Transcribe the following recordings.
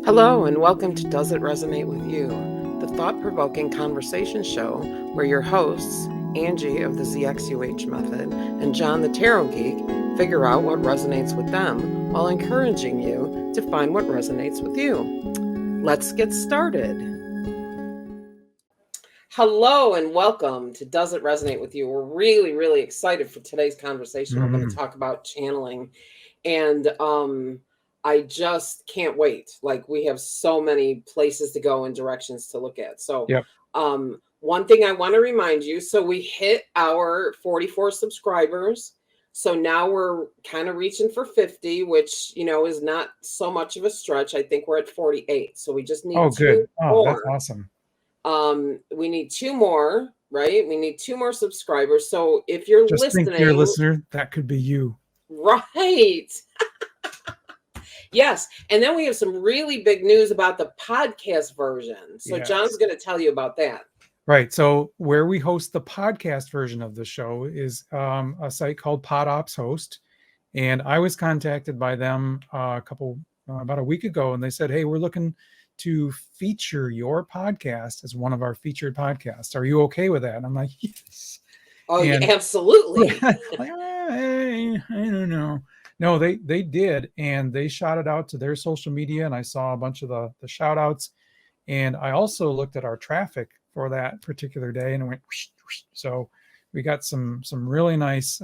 Hello, and welcome to Does It Resonate With You, the thought provoking conversation show where your hosts, Angie of the ZXUH Method and John the Tarot Geek, figure out what resonates with them while encouraging you to find what resonates with you. Let's get started. Hello, and welcome to Does It Resonate With You. We're really excited for today's conversation. We're going to talk about channeling, and I just can't wait. Like, we have so many places to go and directions to look at. So, one thing I want to remind you, so we hit our 44 subscribers. So now we're kind of reaching for 50, which, is not so much of a stretch. I think we're at 48. So we just need two more. That's awesome. We need two more, right? We need two more subscribers. So if you're listening, think, dear listener, that could be you. Right. Yes. And then we have some really big news about the podcast version. So Yes. John's going to tell you about that. Right. So where we host the podcast version of the show is a site called PodOps Host. And I was contacted by them about a week ago, and they said, hey, we're looking to feature your podcast as one of our featured podcasts. Are you okay with that? And I'm like, yes. Oh, yeah, absolutely. I don't know. No, they did, and they shot it out to their social media, and I saw a bunch of the shout outs. And I also looked at our traffic for that particular day, and it went whoosh, whoosh. So we got some really nice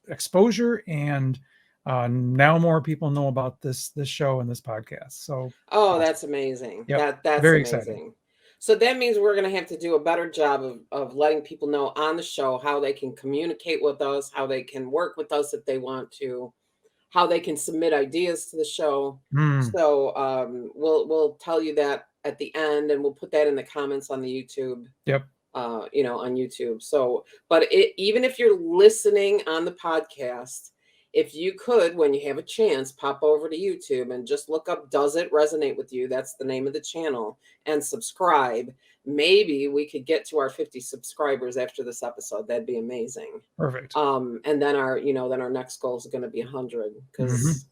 exposure, and now more people know about this show and this podcast. So that's amazing. Yep. That's very amazing. exciting. So that means we're going to have to do a better job of letting people know on the show how they can communicate with us, how they can work with us if they want to, how they can submit ideas to the show. So we'll tell you that at the end, and we'll put that in the comments on the YouTube. Yep. On YouTube. So, but even if you're listening on the podcast, if you could, when you have a chance, pop over to YouTube and just look up Does It Resonate With You? That's the name of the channel, and subscribe. Maybe we could get to our 50 subscribers after this episode. That'd be amazing. Perfect. And then our next goal is going to be 100, because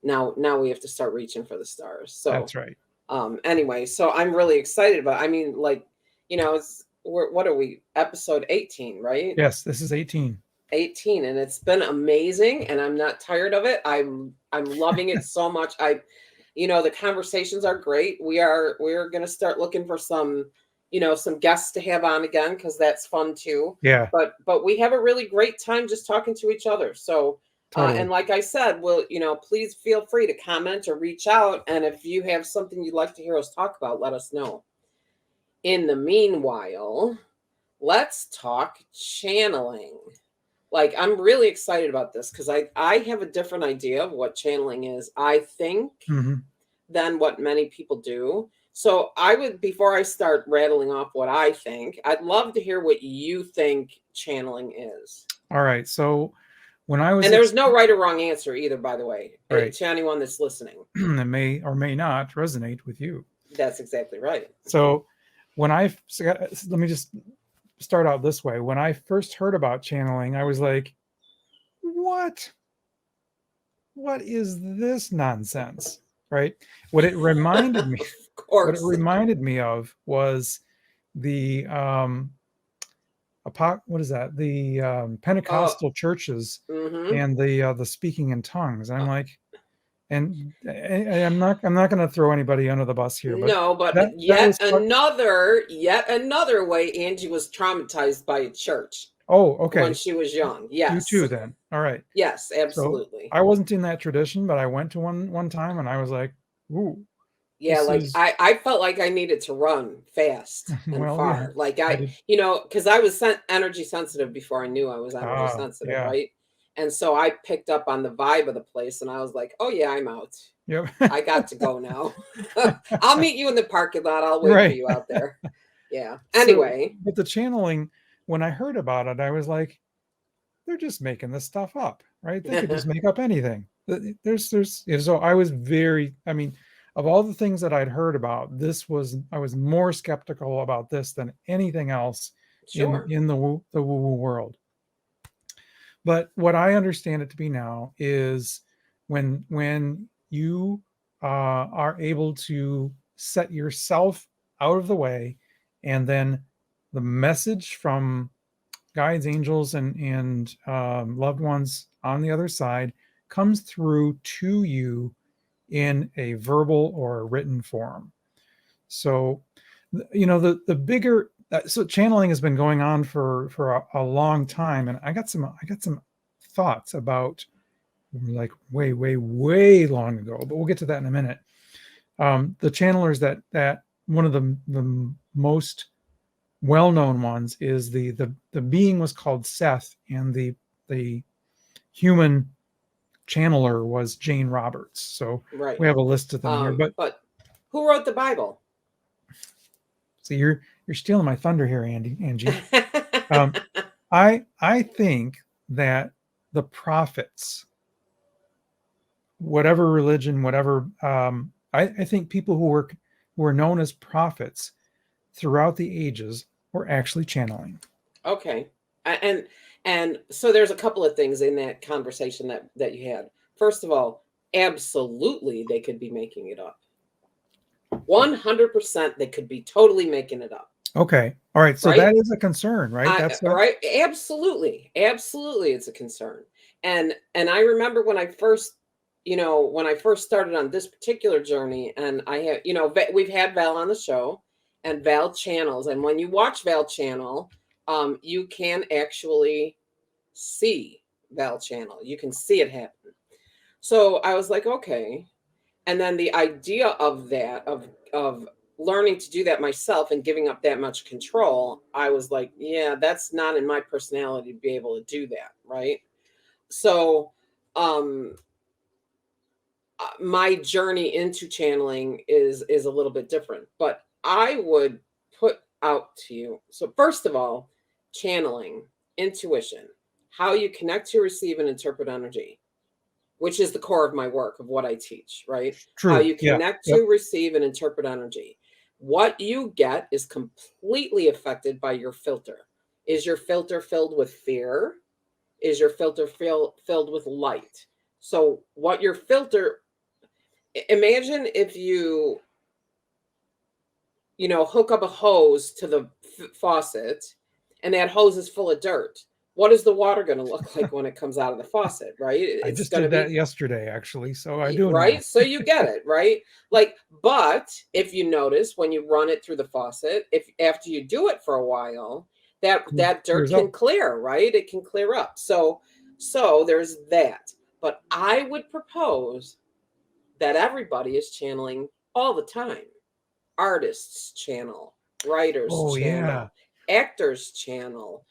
now we have to start reaching for the stars. So that's right. Anyway, so I'm really excited about, what are we? Episode 18, right? Yes, this is 18. 18, and it's been amazing, and I'm not tired of it. I'm loving it so much. The conversations are great. We're going to start looking for some guests to have on again, because that's fun too. Yeah. But we have a really great time just talking to each other. So totally. And like I said, please feel free to comment or reach out, and if you have something you'd like to hear us talk about, let us know. In the meanwhile, let's talk channeling. Like, I'm really excited about this, because I have a different idea of what channeling is, I think, than what many people do. So before I start rattling off what I think, I'd love to hear what you think channeling is. All right. So when I was... And there's no right or wrong answer either, by the way, right, to anyone that's listening. That may or may not resonate with you. That's exactly right. So let me just start out this way. When I first heard about channeling, I was like, what is this nonsense? Right? What it reminded me of was the the Pentecostal churches and the speaking in tongues. And I'm like, and I'm not going to throw anybody under the bus here, but yet another way Angie was traumatized by a church. Oh, okay. When she was young. Yes. You too, then. All right. Yes, absolutely. So I wasn't in that tradition, but I went to one time, and I was like, ooh. Yeah, I felt like I needed to run fast and far. Yeah, like because I was energy sensitive before I knew I was energy sensitive, right? And so I picked up on the vibe of the place, and I was like, oh yeah, I'm out. Yep. I got to go now. I'll meet you in the parking lot. I'll wait for you out there. Yeah. Anyway. But the channeling, when I heard about it, I was like, they're just making this stuff up, right? They could just make up anything. So I was of all the things that I'd heard about, I was more skeptical about this than anything else in the woo-woo world. But what I understand it to be now is when you are able to set yourself out of the way, and then the message from guides, angels, and loved ones on the other side comes through to you in a verbal or a written form. So, the bigger so channeling has been going on for a long time, and I got some thoughts about, like, way long ago, but we'll get to that in a minute. The channelers that one of the most well-known ones is the being was called Seth, and the human channeler was Jane Roberts. So Right. we have a list of them here, but who wrote the Bible? So you're stealing my thunder here, Angie. I think that the prophets, whatever religion, whatever, I think people who were known as prophets throughout the ages were actually channeling. Okay, and so there's a couple of things in that conversation that you had. First of all, absolutely, they could be making it up. 100%, they could be totally making it up. Okay, all right. So right? That is a concern, right? That's right. Absolutely, it's a concern. And I remember when I first started on this particular journey, and I have, we've had Val on the show, and Val channels, and when you watch Val channel, you can actually see Val channel. You can see it happen. So I was like, okay. And then the idea of that, of learning to do that myself and giving up that much control, I was like, yeah, that's not in my personality to be able to do that, right? So my journey into channeling is a little bit different, but I would put out to you. So first of all, channeling, intuition, how you connect to, receive, and interpret energy, which is the core of my work, of what I teach, right? True. How you connect to, receive, and interpret energy. What you get is completely affected by your filter. Is your filter filled with fear? Is your filter filled with light? So what your filter, imagine if you hook up a hose to the faucet, and that hose is full of dirt. What is the water going to look like when it comes out of the faucet, right? I just did that yesterday, actually, so I do know. Right? So you get it, right? Like, but if you notice, when you run it through the faucet, if after you do it for a while, that dirt can clear, right? It can clear up. So there's that. But I would propose that everybody is channeling all the time. Artists channel, writers channel, actors channel.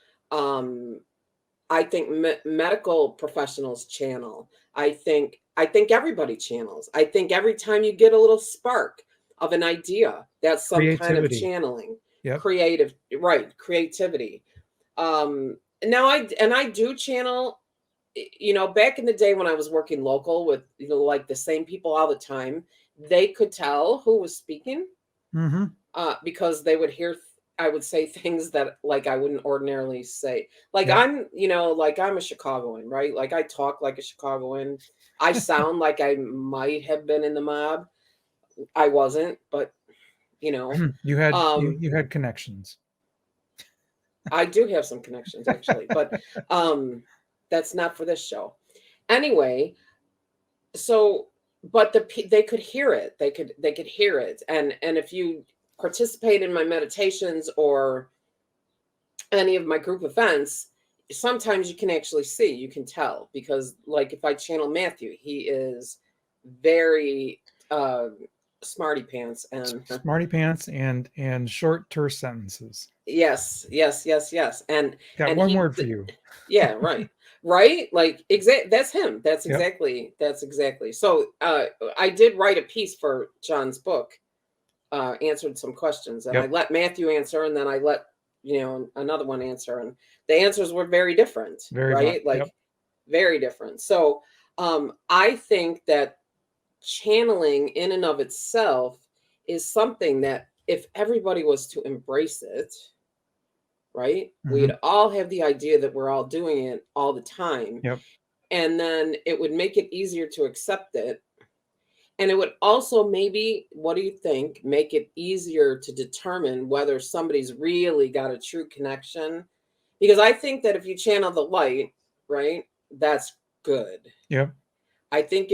I think medical professionals channel. I think everybody channels. I think every time you get a little spark of an idea, that's some kind of channeling. Creative, right? Creativity. Now I do channel. Back in the day when I was working local with like the same people all the time, they could tell who was speaking, because they would hear. I would say things that like I wouldn't ordinarily say. Like I'm a Chicagoan, right? Like I talk like a Chicagoan. I sound like I might have been in the mob. I wasn't, but you had you had connections. I do have some connections, actually, but that's not for this show. Anyway, so but they could hear it. They could hear it, and if you participate in my meditations or any of my group events, sometimes you can actually see, you can tell, because like if I channel Matthew, he is very smarty pants and short, terse sentences. Yes. And got one word for you. Yeah, right. Right? Like that's him. That's exactly. So I did write a piece for John's book, answered some questions, and I let Matthew answer, and then I let another one answer, and the answers were very different, right? Very different. So I think that channeling in and of itself is something that if everybody was to embrace it, right, we'd all have the idea that we're all doing it all the time, and then it would make it easier to accept it. And it would also maybe, what do you think, make it easier to determine whether somebody's really got a true connection? Because I think that if you channel the light, right, that's good. Yep. I think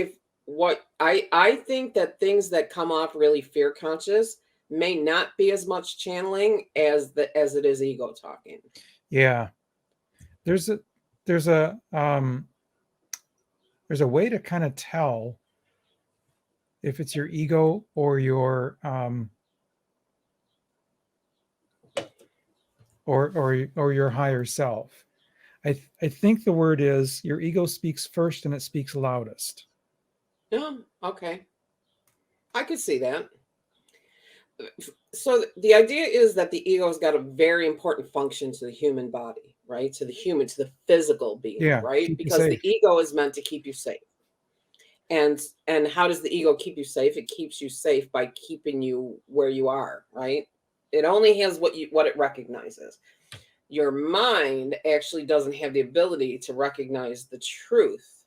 I think that things that come off really fear conscious may not be as much channeling as it is ego talking. Yeah. There's a way to kind of tell if it's your ego or your or your higher self. I think the word is your ego speaks first and it speaks loudest. Yeah, okay. I could see that. So the idea is that the ego has got a very important function to the human body, right? To the physical being, Yeah, right? keep you Because the safe. ego is meant to keep you safe. And how does the ego keep you safe? It keeps you safe by keeping you where you are, right? It only has what it recognizes. Your mind actually doesn't have the ability to recognize the truth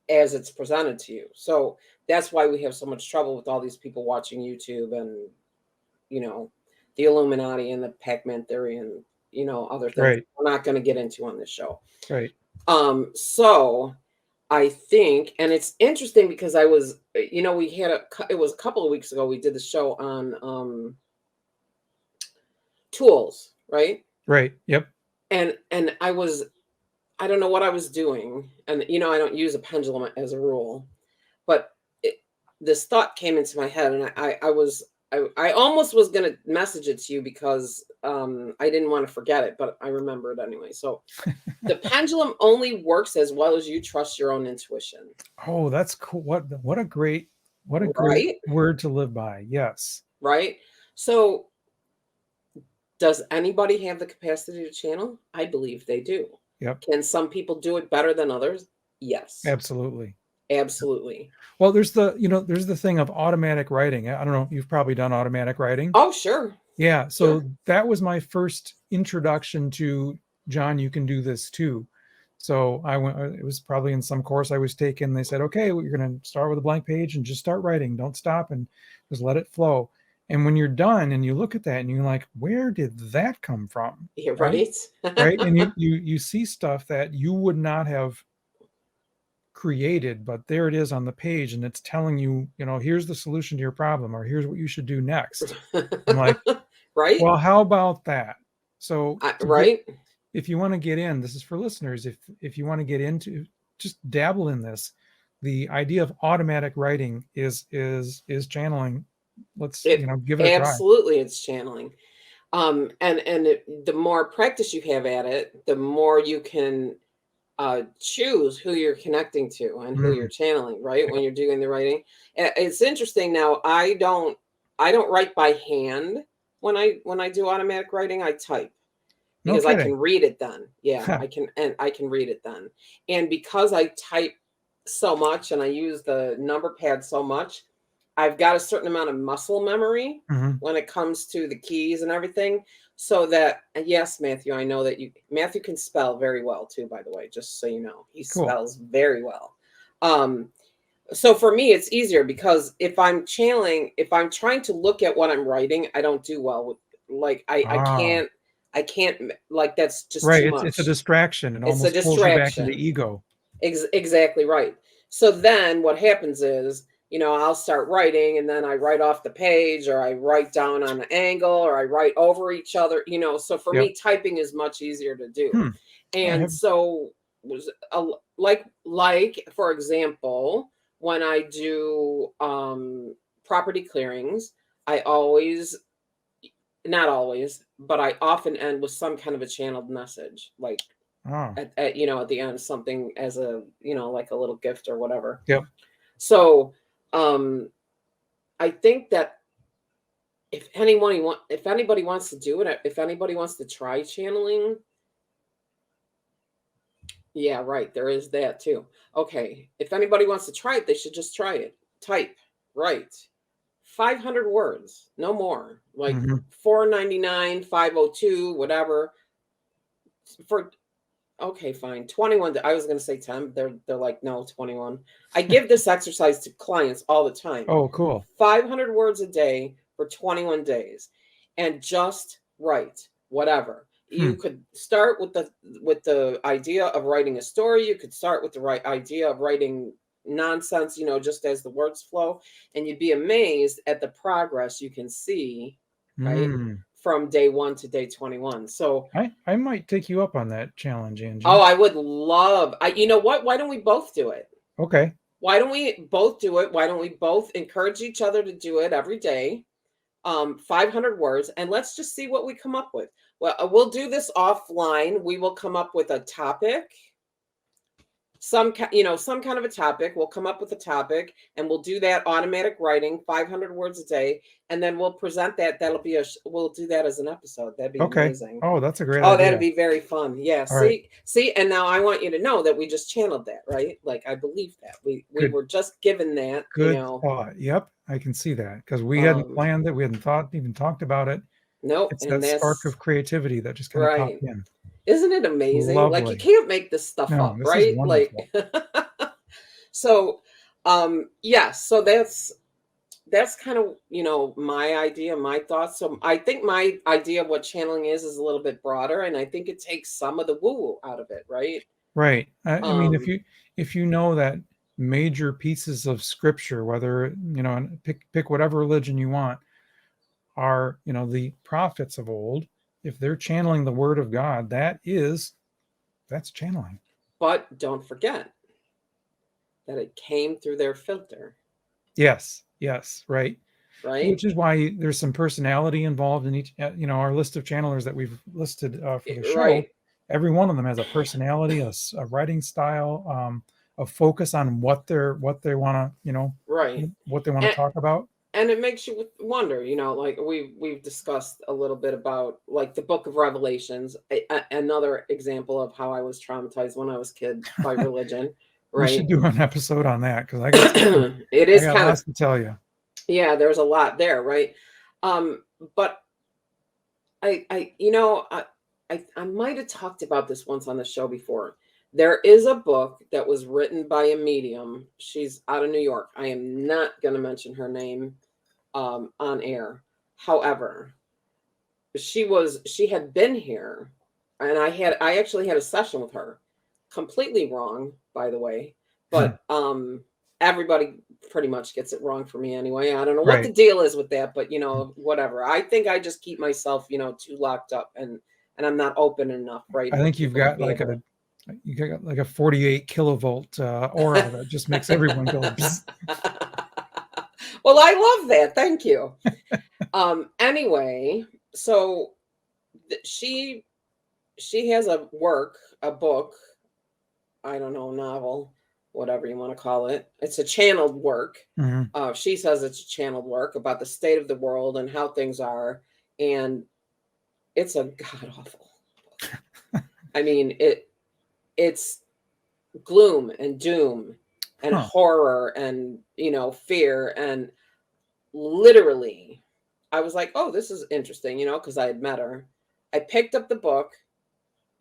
as it's presented to you. So that's why we have so much trouble with all these people watching YouTube and, the Illuminati and the Pac-Man theory and, other things Right. we're not going to get into on this show. Right. So I think, and it's interesting because I was, we had it was a couple of weeks ago, we did the show on tools, right? Right. Yep. And I don't know what I was doing. And, I don't use a pendulum as a rule, but this thought came into my head and I almost was going to message it to you because I didn't want to forget it, but I remember it anyway. So the pendulum only works as well as you trust your own intuition. Oh, that's cool. What a great Right? word to live by. Yes. Right. So does anybody have the capacity to channel? I believe they do. Yep. Can some people do it better than others? Yes. Absolutely. Absolutely. Well, there's the thing of automatic writing. I don't know, you've probably done automatic writing. Oh, sure. Yeah. So Sure. that was my first introduction to, John, you can do this too. So it was probably in some course I was taking. They said, okay, well, you're going to start with a blank page and just start writing. Don't stop and just let it flow. And when you're done and you look at that and you're like, where did that come from? Yeah, right. Right. And you see stuff that you would not have created, but there it is on the page and it's telling you, here's the solution to your problem, or here's what you should do next. I'm like, right. Well, how about that? So right. If you want to get in, this is for listeners. If you want to get into, just dabble in this. The idea of automatic writing is channeling. Let's give it a try. Absolutely, it's channeling. And the more practice you have at it, the more you can choose who you're connecting to and who you're channeling, right? Yeah. When you're doing the writing. It's interesting now. I don't write by hand when I do automatic writing. I type because I can read it then. Yeah, I can read it then. And because I type so much and I use the number pad so much, I've got a certain amount of muscle memory when it comes to the keys and everything. So that, yes, Matthew, I know that Matthew can spell very well too, by the way, just so you know, he spells very well. So for me, it's easier because if I'm channeling, if I'm trying to look at what I'm writing, I don't do well with, like, I can't, like, that's just right. too much. It's a distraction. It almost pulls you back to the ego. Exactly right. So then what happens is, I'll start writing and then I write off the page or I write down on an angle or I write over each other, so for me, typing is much easier to do. And so like, for example, when I do property clearings, I not always, but I often end with some kind of a channeled message, like at the end, something as a, like a little gift or whatever. Yep. So I think that if anybody wants to do it, if anybody wants to try channeling, yeah, right, there is that too. Okay, if anybody wants to try it, they should just try it. Type, write 500 words, no more, like 499, 502, whatever, for okay, fine. 21. I was going to say 10. They're like, no, 21. I give this exercise to clients all the time. Oh, cool. 500 words a day for 21 days, and just write whatever. You could start with the idea of writing a story. You could start with the right idea of writing nonsense, just as the words flow, and you'd be amazed at the progress you can see, right? From day 1 to day 21. So I might take you up on that challenge, Angie. Oh, I would love. You know what? Why don't we both do it? Okay. Why don't we both do it? Why don't we both encourage each other to do it every day? 500 words, and let's just see what we come up with. Well, we'll do this offline. We will come up with a topic, some kind of a topic. We'll come up with a topic, and we'll do that automatic writing, 500 words a day, and then we'll present that. We'll do that as an episode. That'd be amazing. Oh, that's a great idea. That'd be very fun. Yeah. See, and now I want you to know that we just channeled that, right? Like, I believe that we were just given that. Good thought. Yep, I can see that, because we hadn't planned it. We hadn't even talked about it. Nope. It's that spark of creativity that just kind of popped in. Isn't it amazing? Lovely. Like, you can't make this stuff up, right? Like, so, so that's kind of, my idea, my thoughts. So I think my idea of what channeling is a little bit broader, and I think it takes some of the woo-woo out of it, right? Right. I mean, if you know that major pieces of scripture, whether, pick whatever religion you want, are, the prophets of old, if they're channeling the word of God, that's channeling. But don't forget that it came through their filter. Yes, right. Right. Which is why there's some personality involved in each, our list of channelers that we've listed for the show. Right. Every one of them has a personality, a writing style, a focus on what they want to, right, what they want to talk about. And it makes you wonder, like we've discussed a little bit about, like, the Book of Revelations, another example of how I was traumatized when I was a kid by religion. Right. We should do an episode on that, because I got it is kind of to tell you. Yeah, there's a lot there, right? But I might have talked about this once on the show before. There is a book that was written by a medium. She's out of New York. I am not going to mention her name on air. However, she had been here, and I actually had a session with her. Completely wrong, by the way, but everybody pretty much gets it wrong for me anyway. I don't know what the deal is with that, but whatever. I think I just keep myself, too locked up, and I'm not open enough, right? I think you've got like a 48 kilovolt aura that just makes everyone go. Well, I love that. Thank you. Anyway, so she has a book, I don't know, novel, whatever you want to call it. It's a channeled work. Mm-hmm. She says it's a channeled work about the state of the world and how things are, and it's a god awful book. I mean, it's gloom and doom and horror and fear, and literally I was like, oh, this is interesting, because I had met her. I picked up the book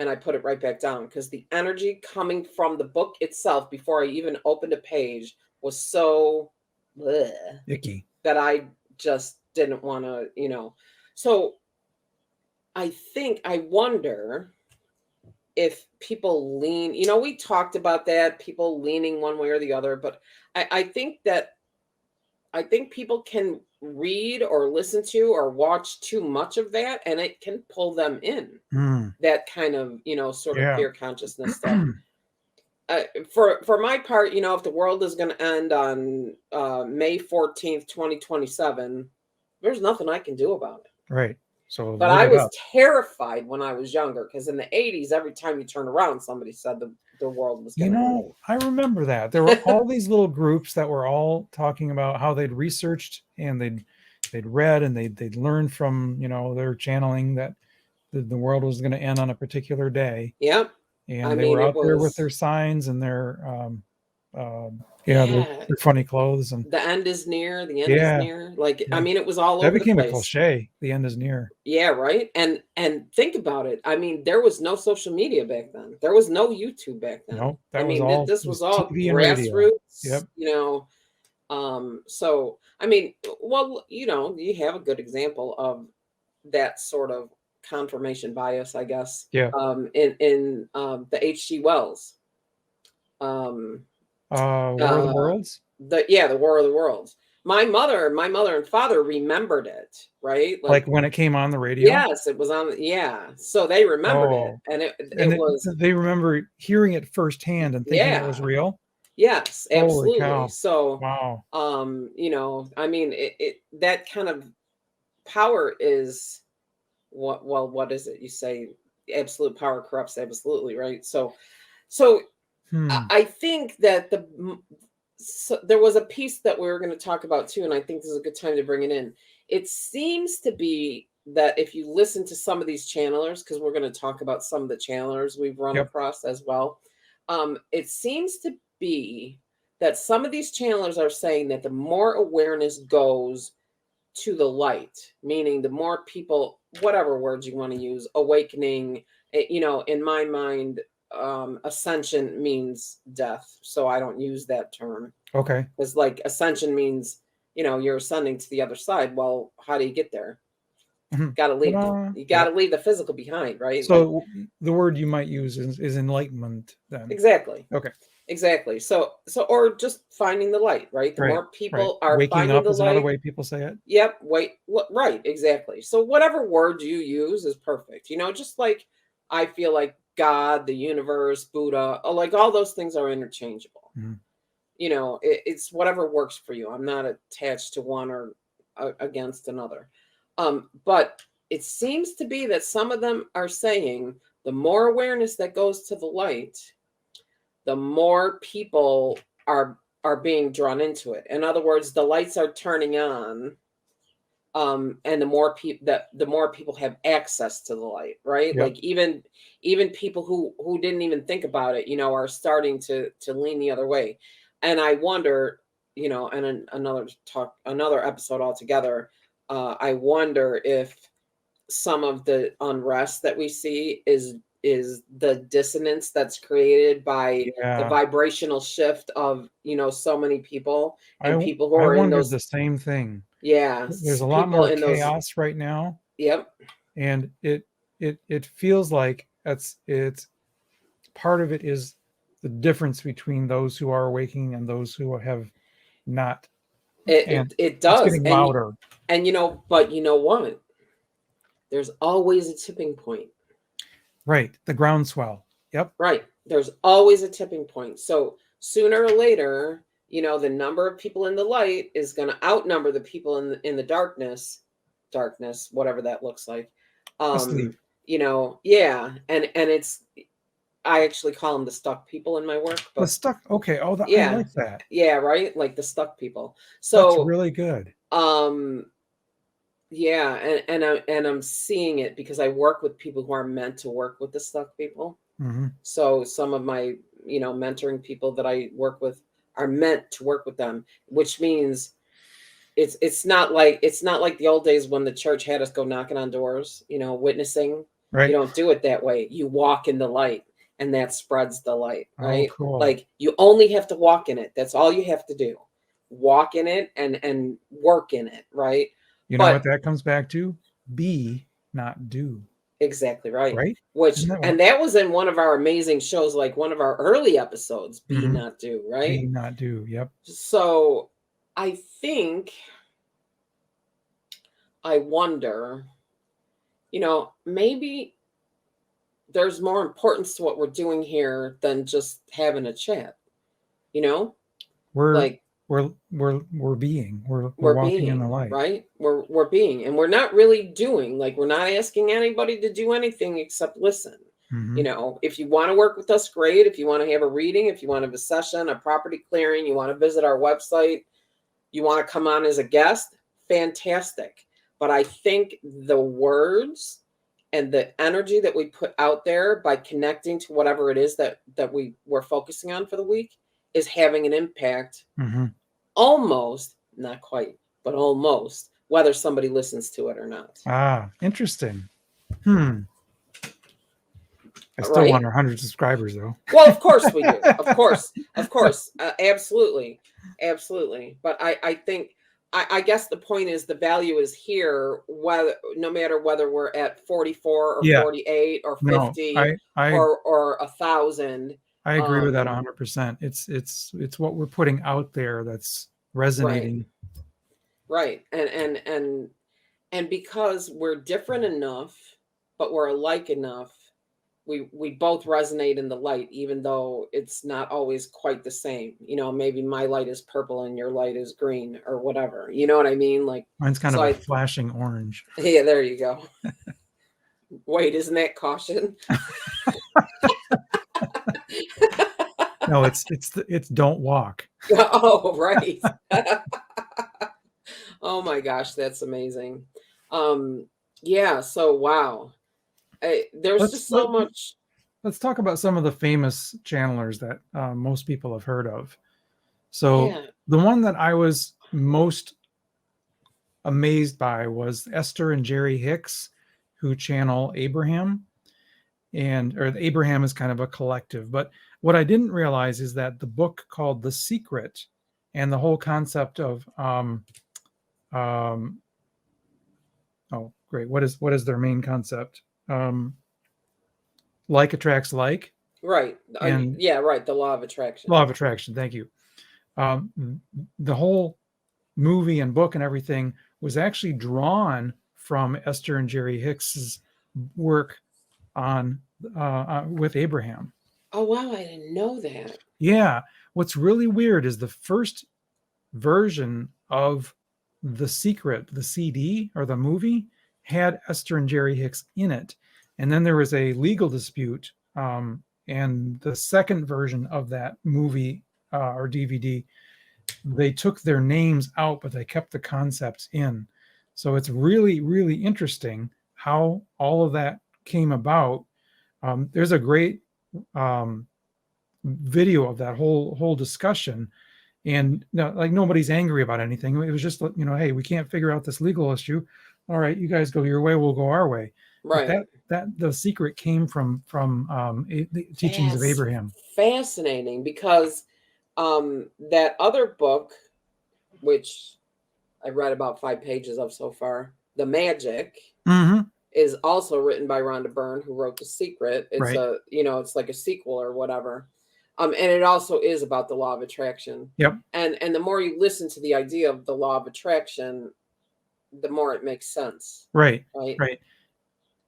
and I put it right back down, because the energy coming from the book itself before I even opened a page was so icky that I just didn't want to, So I wonder if people lean, we talked about that, people leaning one way or the other, but I think people can read or listen to or watch too much of that, and it can pull them in that kind of, sort of fear consciousness stuff. For my part, if the world is going to end on May 14th, 2027, there's nothing I can do about it. Right. So, but I was terrified when I was younger, because in the 80s, every time you turn around, somebody said the world was going to end. I remember that. There were all these little groups that were all talking about how they'd researched and they'd read and they'd learned from, their channeling that the world was going to end on a particular day. Yep. And they were out there with their signs and their Yeah, Yeah, their funny clothes and the end is near, the end is yeah, near. Like, I yeah. mean, it was all That over the became a place. cliche. The end is near. Yeah, right. And think about it. I mean, there was no social media back then. There was no YouTube back then. No, that I was mean, all this was just all TV and radio. grassroots, Yep. So I mean, well, you have a good example of that sort of confirmation bias, I guess. Yeah. In the H.G. Wells. Um War of the uh Worlds? the War of the Worlds. My mother and father remembered it, right? Like, Like, when it came on the radio? yes, it was on, yeah. So they remembered it, Oh, and and it was, they remember hearing it firsthand and thinking it was yeah. real? Yes, Holy absolutely. cow. So, Wow. I mean, it that kind of power is what is it? You say absolute power corrupts absolutely, right? So Hmm. I think that there was a piece that we were going to talk about too, and I think this is a good time to bring it in. It seems to be that if you listen to some of these channelers, because we're going to talk about some of the channelers we've run Yep. across as well, it seems to be that some of these channelers are saying that the more awareness goes to the light, meaning the more people, whatever words you want to use, awakening, in my mind, ascension means death, so I don't use that term, Okay. because like ascension means, you're ascending to the other side. Well, how do you get there? Mhm. Got to leave. Ta-da. You got Yep. to leave the physical behind, right? Like, So the word you might use is enlightenment then. exactly. Okay. Exactly. So or just finding the light, right? The Right. more Right. people are Waking finding up the is another light. way people say it. Yep. Wait. Right. Exactly. So whatever word you use is perfect. Just like I feel like God, the universe, Buddha, like all those things are interchangeable. Mhm. It's whatever works for you. I'm not attached to one or against another. But it seems to be that some of them are saying the more awareness that goes to the light, the more people are being drawn into it. In other words, the lights are turning on, and the more people have access to the light, right? Yep. Like, even people who didn't even think about it, are starting to lean the other way. And I wonder, and another episode altogether, I wonder if some of the unrest that we see is the dissonance that's created by the Yeah. vibrational shift of, so many people, and people who I are in wondered those, the same thing. yeah, There's a lot people more in those. chaos right now, Yep. and it feels like it's part of it is the difference between those who are awakening and those who have not, it and it, it it's does. getting and louder. and but you know what, there's always a tipping point. Right, the groundswell. Yep. Right. There's always a tipping point. So sooner or later, the number of people in the light is going to outnumber the people in the darkness, whatever that looks like. Asleep. Yeah, and it's, I actually call them the stuck people in my work, The but stuck. Okay. Oh, I yeah, like that. yeah, right, like the stuck people. That's So, really good. um, yeah, and I'm seeing it because I work with people who are meant to work with the stuck people. Hmm. So some of my, mentoring people that I work with are meant to work with them, which means it's not like the old days when the church had us go knocking on doors, witnessing. You Right. don't do it that way. You walk in the light, and that spreads the light, Oh, right? cool. Like, you only have to walk in it. That's all you have to do. Walk in it and work in it, right? You know what But that comes back to? Be, not do. exactly right. Right? Which, Isn't that and what? that was in one of our amazing shows, like one of our early episodes, Be Hmm. Not Do, right? Be, not do. Yep. So I think, I wonder, maybe there's more importance to what we're doing here than just having a chat, you know? We're Like, we're being. We're we're walking in the being, light. right? We're being, and we're not really doing, like, we're not asking anybody to do anything except listen. Hmm. If you want to work with us, great. If you want to have a reading, if you want to have a session, a property clearing, you want to visit our website, you want to come on as a guest, fantastic. But I think the words and the energy that we put out there by connecting to whatever it is that we're focusing on for the week is having an impact, almost, not quite, but almost, whether somebody listens to it or not. Ah, interesting. I still want our 100 subscribers, though. Well, of course we do. Of course. Absolutely. But I think, I guess the point is the value is here, whether, no matter whether we're at 44 or 48 or 50 or 1,000. I agree with that 100%. It's what we're putting out there that's resonating. Right. And because we're different enough, but we're alike enough, we both resonate in the light, even though it's not always quite the same. You know, maybe my light is purple and your light is green or whatever. You know what I mean? Like, mine's kind of a flashing orange. Yeah, there you go. Wait, isn't that caution? No, it's don't walk. Oh, right. Oh my gosh, that's amazing. Yeah, so wow. There's just so much. Let's talk about some of the famous channelers that most people have heard of. So the one that I was most amazed by was Esther and Jerry Hicks, who channel Abraham. Or Abraham is kind of a collective. But what I didn't realize is that the book called The Secret and the whole concept of oh great, what is their main concept? Like attracts like. Right. And right. The law of attraction. Law of attraction. Thank you. The whole movie and book and everything was actually drawn from Esther and Jerry Hicks's work on with Abraham. Oh wow, I didn't know that. Yeah. What's really weird is the first version of The Secret, the CD or the movie, had Esther and Jerry Hicks in it. And then there was a legal dispute. And the second version of that movie or DVD, they took their names out, but they kept the concepts in. So it's really, really interesting how all of that came about. There's a great video of that whole discussion. And like nobody's angry about anything. It was just, hey, we can't figure out this legal issue. All right, you guys go your way, we'll go our way. Right. That The Secret came from the teachings of Abraham. Fascinating, because that other book, which I read about 5 pages of so far, The Magic, is also written by Rhonda Byrne, who wrote The Secret. It's it's like a sequel or whatever. And it also is about the law of attraction. Yep. And the more you listen to the idea of the law of attraction, the more it makes sense. Right.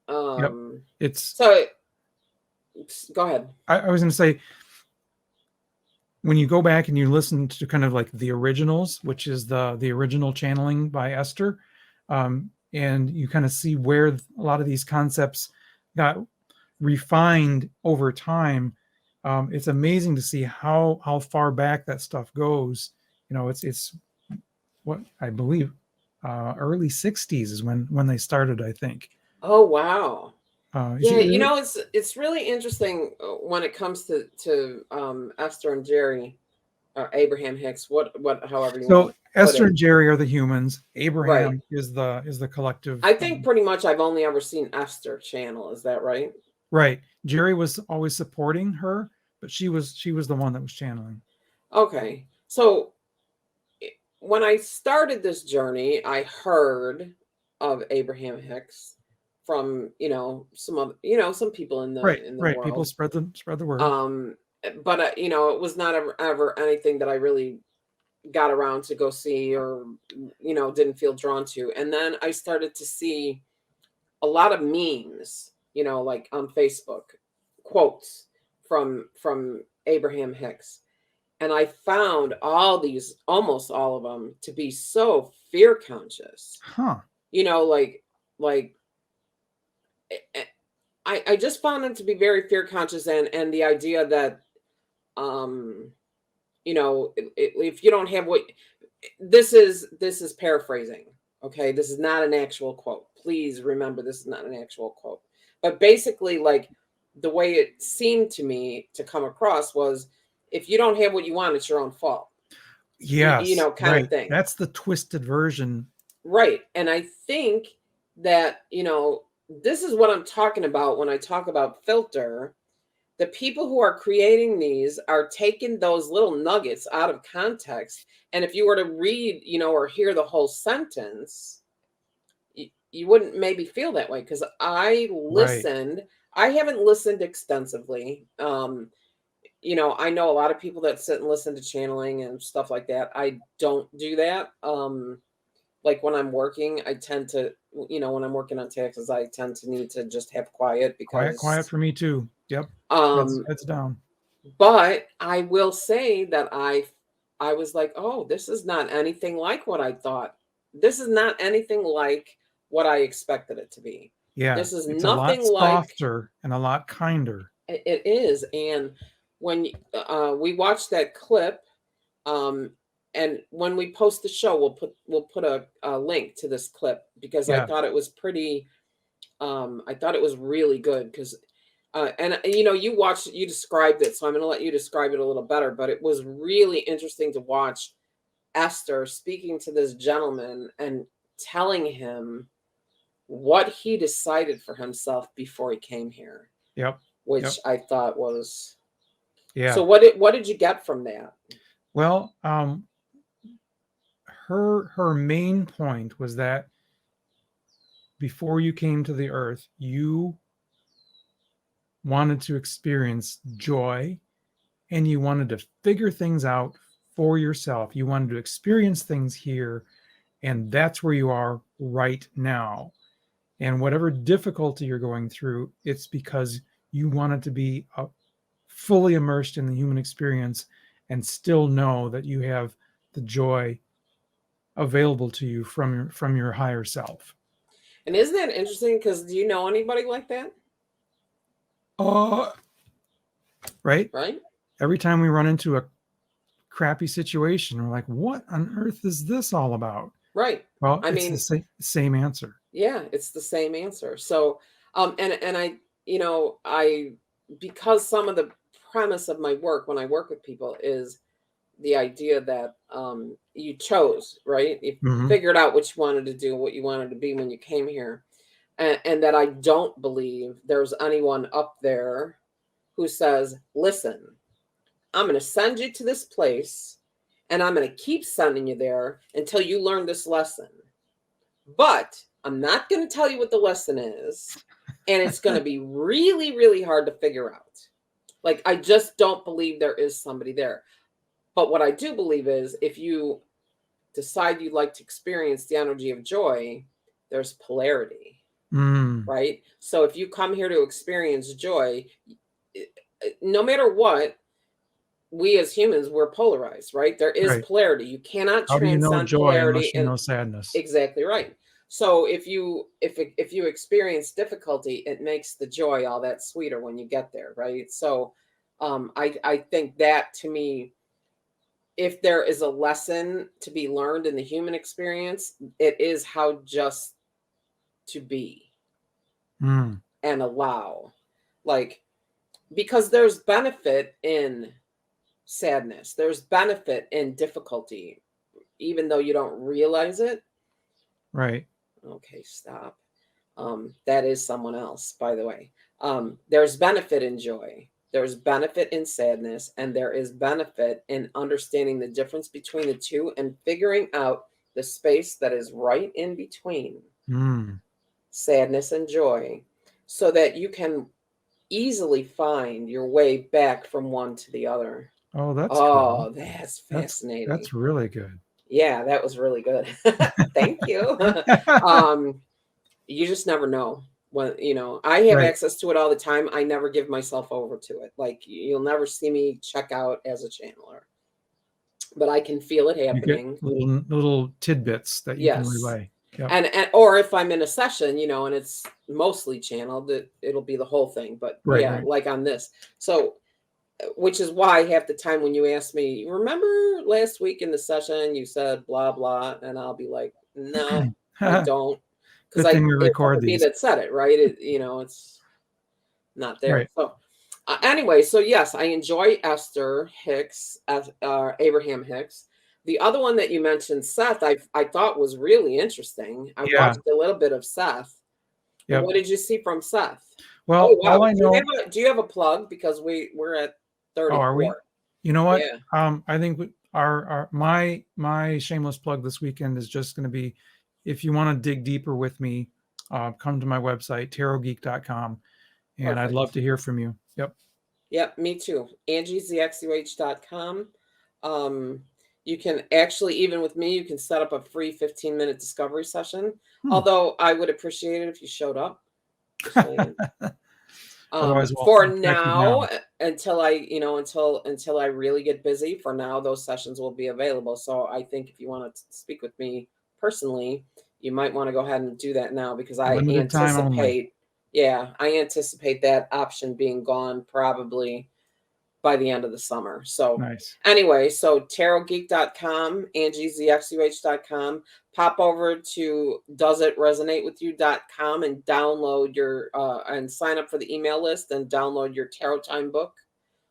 Yep. It's so. Go ahead. I was going to say, when you go back and you listen to kind of like the originals, which is the original channeling by Esther, and you kind of see where a lot of these concepts got refined over time. It's amazing to see how far back that stuff goes. It's what I believe early 60s is when they started, I think. Oh wow. It's really interesting when it comes to Esther and Jerry, Abraham Hicks, however you want. Esther and Jerry are the humans. Abraham is the collective. I think pretty much I've only ever seen Esther channel. Is that right? Right. Jerry was always supporting her, but she was the one that was channeling. Okay. So when I started this journey, I heard of Abraham Hicks from some people in the world. People spread the word. But it was not ever anything that I really got around to go see or didn't feel drawn to. And then I started to see a lot of memes, like on Facebook, quotes from Abraham Hicks. And I found almost all of them to be so fear conscious. I just found them to be very fear conscious, and the idea that, if you don't have this is paraphrasing. Okay. This is not an actual quote. Please remember, this is not an actual quote, but basically, like, the way it seemed to me to come across was, if you don't have what you want, it's your own fault. Yes, you know, kind right. of thing. That's the twisted version. Right. And I think that, you know, this is what I'm talking about when I talk about filter. The people who are creating these are taking those little nuggets out of context. And if you were to read, you know, or hear the whole sentence, you wouldn't maybe feel that way. Because I listened. Right. I haven't listened extensively. You know, I know a lot of people that sit and listen to channeling and stuff like that. I don't do that. Like when I'm working, I tend to, you know, when I'm working on taxes, I tend to need to just have quiet because Quiet for me too. Yep. Heads down. But I will say that I was like, oh, this is not anything like what I thought. This is not anything like what I expected it to be. Yeah. This is it's nothing a lot like softer and a lot kinder. It is. And when we watched that clip, and when we post the show, we'll put a link to this clip because Yeah. I thought it was pretty. I thought it was really good because, and you know, you described it, so I'm going to let you describe it a little better. But it was really interesting to watch Esther speaking to this gentleman and telling him what he decided for himself before he came here. Yep. Which I thought was. Yeah. So what did you get from that? Well, her main point was that before you came to the earth, you wanted to experience joy and you wanted to figure things out for yourself. You wanted to experience things here, and that's where you are right now. And whatever difficulty you're going through, it's because you wanted to be fully immersed in the human experience and still know that you have the joy available to you from your higher self. And isn't that interesting? Because do you know anybody like that? Right? Right. Every time we run into a crappy situation, we're like, what on earth is this all about? Right. Well, it's the same answer. Yeah, it's the same answer. So, and I, you know, because some of the premise of my work when I work with people is the idea that you chose, right? You figured out what you wanted to do, what you wanted to be when you came here. And that I don't believe there's anyone up there who says, listen, I'm going to send you to this place and I'm going to keep sending you there until you learn this lesson. But I'm not going to tell you what the lesson is. And it's going to be really, really hard to figure out. Like, I just don't believe there is somebody there. But what I do believe is if you decide you'd like to experience the energy of joy, there's polarity, right? So if you come here to experience joy, no matter what, we as humans, we're polarized, right? There is polarity. You cannot transcend polarity unless you know sadness. Exactly right. So if you experience difficulty, it makes the joy all that sweeter when you get there, right? So I think that, to me, if there is a lesson to be learned in the human experience, it is how just to be and allow, like, because there's benefit in sadness, there's benefit in difficulty, even though you don't realize it. Right. Okay, stop. That is someone else, by the way. There's benefit in joy. There's benefit in sadness, and there is benefit in understanding the difference between the two and figuring out the space that is right in between sadness and joy, so that you can easily find your way back from one to the other. Oh, that's cool. That's fascinating. That's really good. Yeah, that was really good. Thank you. You just never know. When, you know, I have access to it all the time. I never give myself over to it. Like, you'll never see me check out as a channeler, but I can feel it happening. You get little tidbits that you can relay. Yep. And or if I'm in a session, you know, and it's mostly channeled, it'll be the whole thing. But like on this. So, which is why half the time when you ask me, remember last week in the session you said blah blah, and I'll be like, no, I don't. Because we record these. That said it, right? You know, it's not there. Right. So, Anyway, so yes, I enjoy Esther Hicks, Abraham Hicks. The other one that you mentioned, Seth, I thought was really interesting. I Yeah. watched a little bit of Seth. Yep. What did you see from Seth? Well, Oh wow! all I know. Do you have a plug? Because we're at 34. Are we? You know what? Yeah. I think my shameless plug this weekend is just going to be, if you want to dig deeper with me, come to my website, tarotgeek.com, and Perfect. I'd love to hear from you. Yep. Yep, me too. AngieZXUH.com. You can actually, even with me, you can set up a free 15-minute discovery session. Although I would appreciate it if you showed up. Otherwise, For now, until I really get busy, for now, those sessions will be available. So I think if you want to speak with me personally, you might want to go ahead and do that now, because I anticipate that option being gone probably by the end of the summer. So nice. Anyway, so tarotgeek.com, AngieZXUH.com, pop over to doesitresonatewithyou.com and download your and sign up for the email list and download your Tarot Time book.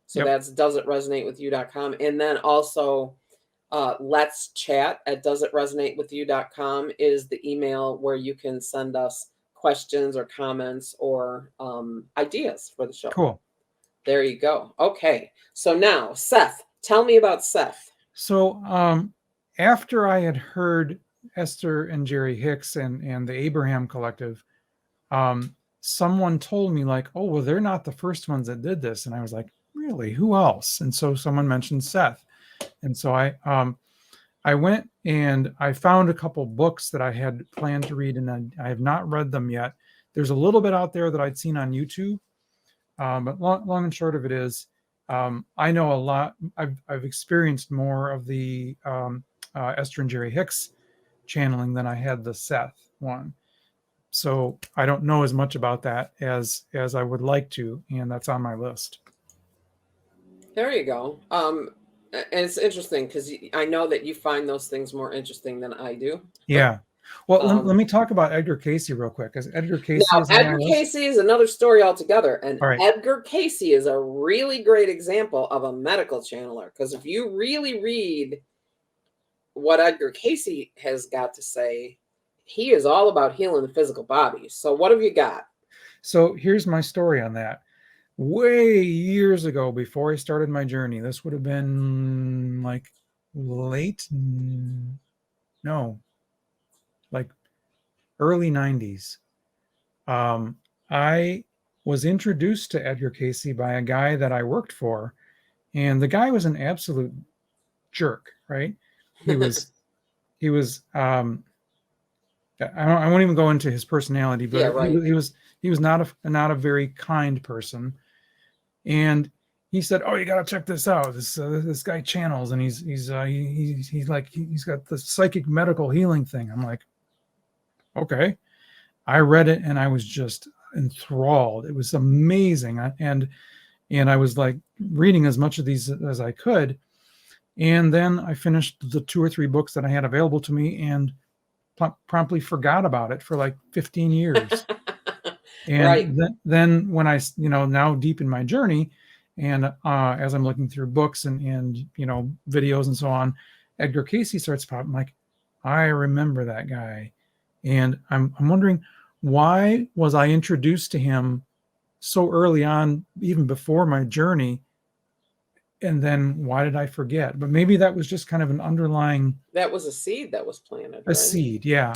So that's doesitresonatewithyou.com. And then also let's chat at doesitresonatewithyou.com is the email where you can send us questions or comments or ideas for the show. Cool. There you go. Okay. So now, Seth, tell me about Seth. So after I had heard Esther and Jerry Hicks and the Abraham Collective, someone told me like, oh, well, they're not the first ones that did this. And I was like, really? Who else? And so someone mentioned Seth. And so I went and I found a couple books that I had planned to read, and I have not read them yet. There's a little bit out there that I'd seen on YouTube. But long and short of it is, I know a lot. I've experienced more of the Esther and Jerry Hicks channeling than I had the Seth one. So I don't know as much about that as I would like to, and that's on my list. There you go. And it's interesting because I know that you find those things more interesting than I do. Yeah. Well, let me talk about Edgar Cayce real quick, because Edgar Cayce is another story altogether. And right. Edgar Cayce is a really great example of a medical channeler, because if you really read what Edgar Cayce has got to say, he is all about healing the physical body. So what have you got? So here's my story on that. Way years ago, before I started my journey, this would have been like early 90s. I was introduced to Edgar Cayce by a guy that I worked for, and the guy was an absolute jerk, right? He was I won't even go into his personality, but yeah, right. he was not a very kind person. And he said, "Oh, you got to check this out. This guy channels, and he's got the psychic medical healing thing." I'm like, okay. I read it and I was just enthralled. It was amazing. And I was like reading as much of these as I could. And then I finished the 2 or 3 books that I had available to me and promptly forgot about it for like 15 years. And right. then when I, now deep in my journey, and as I'm looking through books and videos and so on, Edgar Cayce starts popping. Like, I remember that guy. And I'm wondering, why was I introduced to him so early on, even before my journey? And then why did I forget? But maybe that was just kind of an underlying... That was a seed that was planted. A seed, yeah.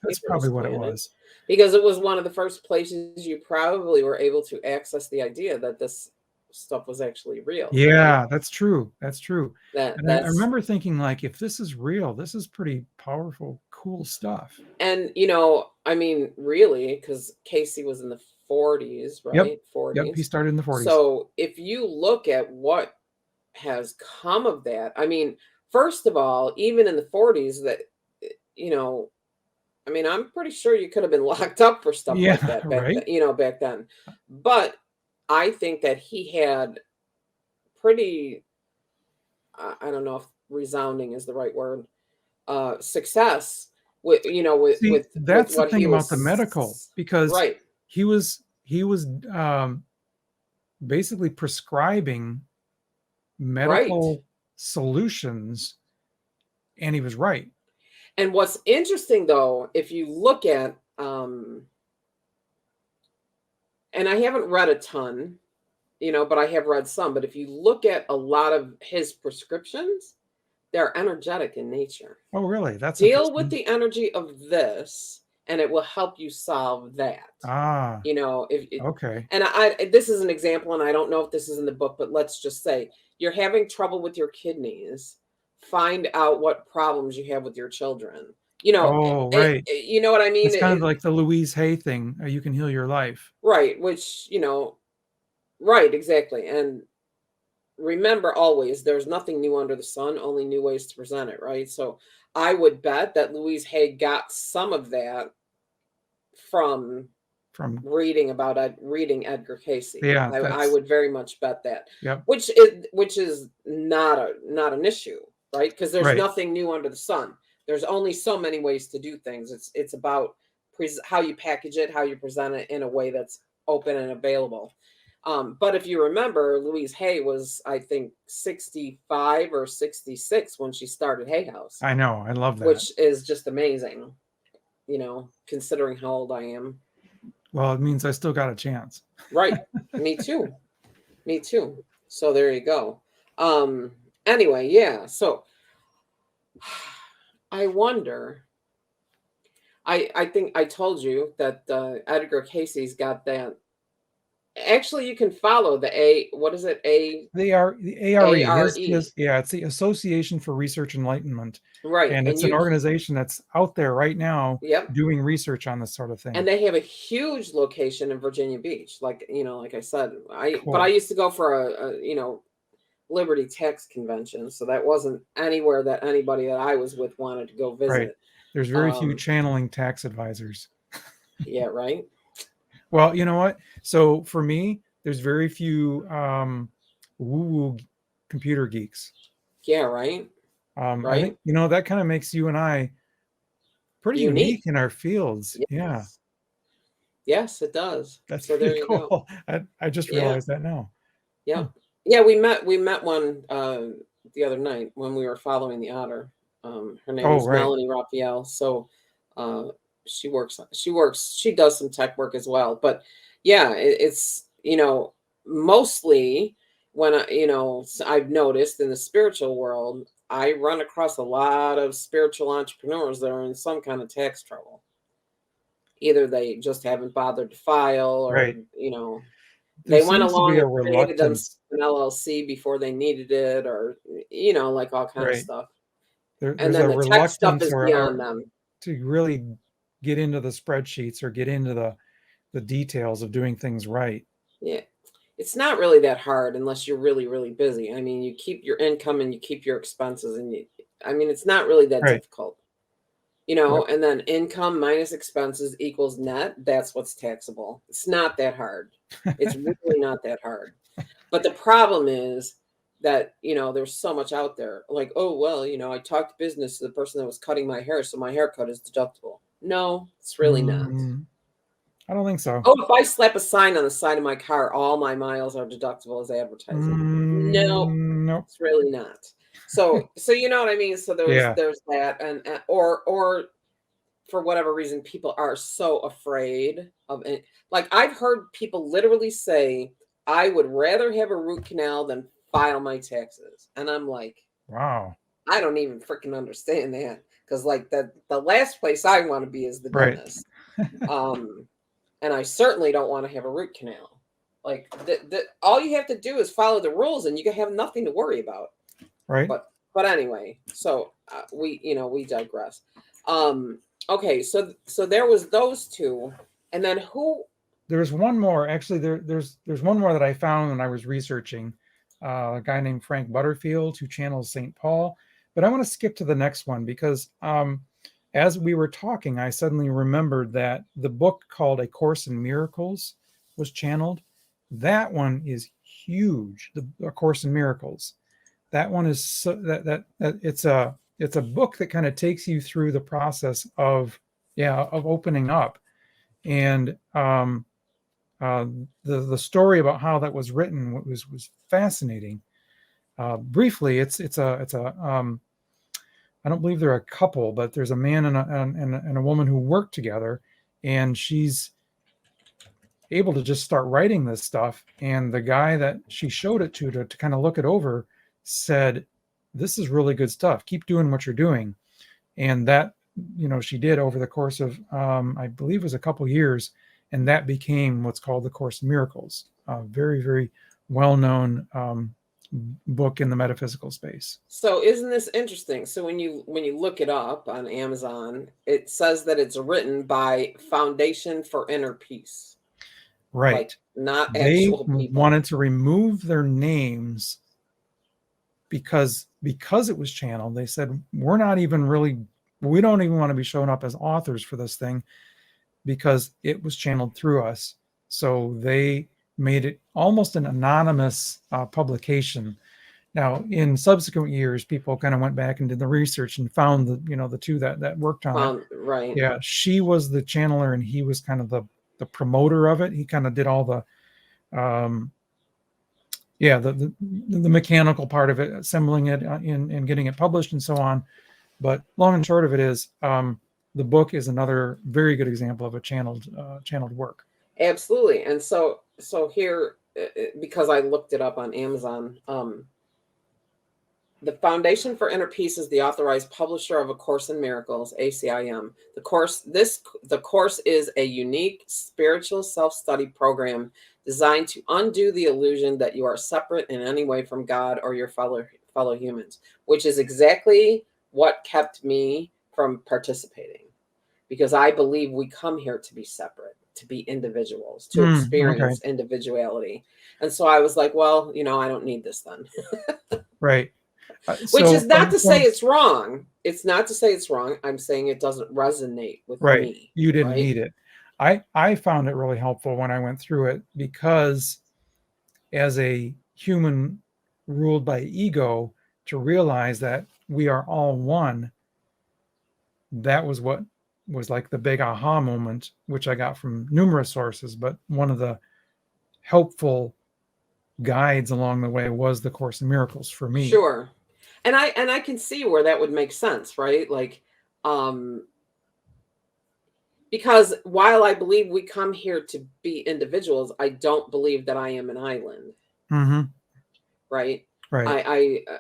That's probably what it was. Because it was one of the first places you probably were able to access the idea that this stuff was actually real. Yeah, right? That's true. That's true. I remember thinking, like, if this is real, this is pretty powerful, cool stuff. And, I mean, really, because Cayce was in the 40s, right? Yep. 40s. Yep, he started in the 40s. So if you look at what has come of that, I mean, first of all, even in the 40s, that, I mean, I'm pretty sure you could have been locked up for stuff like that back then. But I think that he had pretty, I don't know if resounding is the right word, success with that's what the thing about the medical, because right. he was basically prescribing medical solutions, and he was right. And what's interesting, though, if you look at, and I haven't read a ton, but I have read some. But if you look at a lot of his prescriptions, they're energetic in nature. Oh, really? That's Deal with the energy of this, and it will help you solve that. Okay. And this is an example, and I don't know if this is in the book, but let's just say you're having trouble with your kidneys. Find out what problems you have with your children. Oh, right. You know what I mean? It's kind of like the Louise Hay thing. You can heal your life. Right. Which, right, exactly. And remember always, there's nothing new under the sun, only new ways to present it, right? So I would bet that Louise Hay got some of that from reading Edgar Cayce. Yeah, I would very much bet that. Yep. Which is not an issue, right? Because there's nothing new under the sun. There's only so many ways to do things. It's about how you package it, how you present it in a way that's open and available. But if you remember, Louise Hay was, I think, 65 or 66 when she started Hay House. I know. I love that. Which is just amazing, considering how old I am. Well, it means I still got a chance. Right. Me too. Me too. So there you go. Anyway, yeah. So I wonder, I think I told you that Edgar Cayce's got that. Actually, you can follow the what is it? The ARE. It's the Association for Research Enlightenment. Right. And it's an organization that's out there right now doing research on this sort of thing. And they have a huge location in Virginia Beach. Like I said, but I used to go for a Liberty Tax Convention. So that wasn't anywhere that anybody that I was with wanted to go visit. Right. There's very few channeling tax advisors. Yeah, right. Well, you know what? So for me, there's very few woo-woo computer geeks. Yeah, right. Right. I think, that kind of makes you and I pretty unique in our fields. Yes. Yeah. Yes, it does. That's so pretty cool. I just realized that now. Yeah. Huh. Yeah, we met one the other night when we were following the otter. Her name is Melanie Raphael. So she does some tech work as well. But yeah, it's mostly when I've noticed in the spiritual world, I run across a lot of spiritual entrepreneurs that are in some kind of tax trouble. Either they just haven't bothered to file, or they went along and created them an LLC before they needed it, or like all kinds of stuff. And then the tech stuff is beyond them to really get into the spreadsheets or get into the details of doing things right. Yeah. It's not really that hard unless you're really, really busy. I mean, you keep your income and you keep your expenses, and it's not really that difficult, and then income minus expenses equals net. That's what's taxable. It's not that hard. It's really not that hard. But the problem is that, there's so much out there. Like, oh, well, I talked business to the person that was cutting my hair, so my haircut is deductible. No, it's really not. I don't think so. Oh, if I slap a sign on the side of my car, all my miles are deductible as advertising. No, it's really not. So you know what I mean? So there's that, and or for whatever reason, people are so afraid of it. Like, I've heard people literally say, I would rather have a root canal than file my taxes. And I'm like, wow, I don't even freaking understand that. Because like the last place I want to be is the dentist. And I certainly don't want to have a root canal. Like, all you have to do is follow the rules, and you can have nothing to worry about. Right. But anyway, so we digress. Okay, so there was those two, and then who? There's one more. Actually, there's one more that I found when I was researching. A guy named Frank Butterfield, who channels St. Paul. But I want to skip to the next one because as we were talking, I suddenly remembered that the book called A Course in Miracles was channeled. That one is huge. A Course in Miracles. That one is so that it's a book that kind of takes you through the process of opening up. And the story about how that was written was fascinating. Briefly, it's a I don't believe they're a couple, but there's a man and a woman who work together, and she's able to just start writing this stuff. And the guy that she showed it to kind of look it over said, "This is really good stuff. Keep doing what you're doing." And that, she did over the course of, I believe it was a couple years, and that became what's called the Course in Miracles. Very, very well-known book in the metaphysical space. So isn't this interesting? So when you look it up on Amazon, it says that it's written by Foundation for Inner Peace. Right. Like, not they actual people. Wanted to remove their names because it was channeled. They said, we don't even want to be showing up as authors for this thing because it was channeled through us. So they made it almost an anonymous publication. Now, in subsequent years, people kind of went back and did the research and found the two that worked on it. Right. Yeah, she was the channeler and he was kind of the promoter of it. He kind of did all the the mechanical part of it, assembling it and getting it published and so on. But long and short of it is, the book is another very good example of a channeled work. Absolutely. And so here, because I looked it up on Amazon, the Foundation for Inner Peace is the authorized publisher of A Course in Miracles, ACIM. The course is a unique spiritual self-study program designed to undo the illusion that you are separate in any way from God or your fellow humans, which is exactly what kept me from participating, because I believe we come here to be separate, to be individuals, to experience individuality. And so I was like, well, I don't need this then. Right. Which is not to say it's wrong. It's not to say it's wrong. I'm saying it doesn't resonate with me. You didn't need it. I found it really helpful when I went through it, because as a human ruled by ego, to realize that we are all one, that was what was like the big aha moment, which I got from numerous sources. But one of the helpful guides along the way was the Course in Miracles for me. Sure. And I can see where that would make sense, right? Like, because while I believe we come here to be individuals, I don't believe that I am an island. Mm-hmm. Right. Right.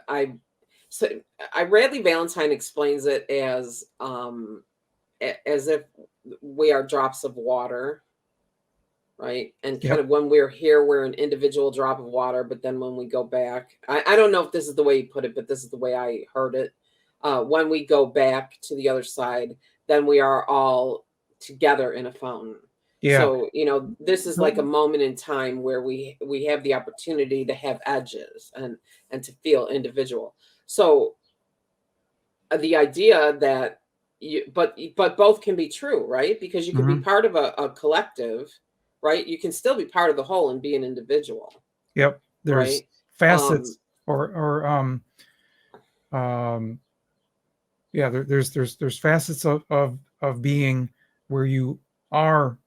So Radley Valentine explains it as if we are drops of water. Right. And kind of when we're here, we're an individual drop of water. But then when we go back, I don't know if this is the way you put it, but this is the way I heard it. When we go back to the other side, then we are all together in a fountain. Yeah. So, this is like a moment in time where we have the opportunity to have edges and to feel individual. So the idea that but both can be true, right? Because you can be part of a collective. Right. You can still be part of the whole and be an individual. Yep. There's facets there's facets of being where you are